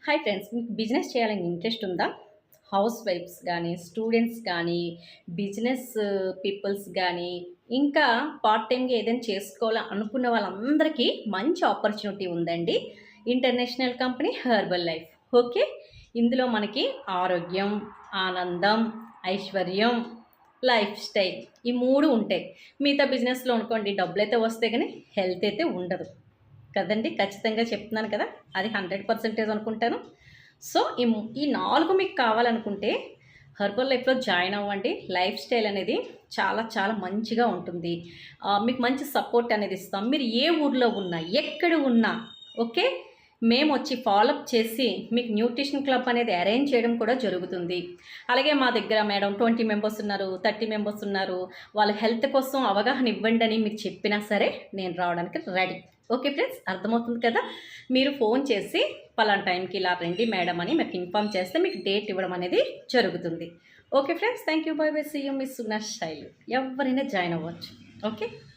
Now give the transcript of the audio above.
Hi friends, మీకు business చేయాలని interest ఉందా? హౌస్ వైఫ్స్ కానీ, స్టూడెంట్స్ కానీ, బిజినెస్ పీపుల్స్ కానీ, ఇంకా పార్ట్ టైమ్‌గా ఏదైనా చేసుకోవాలా అనుకున్న వాళ్ళందరికీ మంచి ఆపర్చునిటీ ఉందండి. International company herbal life. Okay. ఇందులో మనకి ఆరోగ్యం, ఆనందం, ఐశ్వర్యం, లైఫ్ స్టైల్ ఈ 3 ఉంటాయి. మిగతా బిజినెస్‌లో అనుకోండి డబ్బులైతే వస్తాయి గానీ హెల్త్ అయితే ఉండదు. కదండీ! ఖచ్చితంగా చెప్తున్నాను కదా! అది 100% అనుకుంటాను. సో, ఈ 4 మీకు కావాలనుకుంటే హెర్బల్ లైఫ్‌లో జాయిన్ అవ్వండి. లైఫ్ స్టైల్ అనేది చాలా చాలా మంచిగా ఉంటుంది. మీకు మంచి సపోర్ట్ అనేది ఇస్తాం. మీరు ఏ ఊర్లో ఉన్నా, ఎక్కడ ఉన్నా ఓకే. మేమొచ్చి ఫాలోఅప్ చేసి మీకు న్యూట్రిషన్ క్లబ్ అనేది అరేంజ్ చేయడం కూడా జరుగుతుంది. అలాగే మా దగ్గర మేడం 20 మెంబర్స్ ఉన్నారు, 30 మెంబర్స్ ఉన్నారు. వాళ్ళ హెల్త్ కోసం అవగాహన ఇవ్వండి అని మీరు చెప్పినా సరే నేను రావడానికి రెడీ. ఓకే ఫ్రెండ్స్, అర్థమవుతుంది కదా! మీరు ఫోన్ చేసి పలానా టైంకి ఇలా రండి మేడం అని మీకు ఇన్ఫార్మ్ చేస్తే మీకు డేట్ ఇవ్వడం అనేది జరుగుతుంది. Okay friends, thank you. Bye bye. See you. Miss Sugna Shailu. ఎవరైనా జాయిన్ అవ్వచ్చు. ఓకే.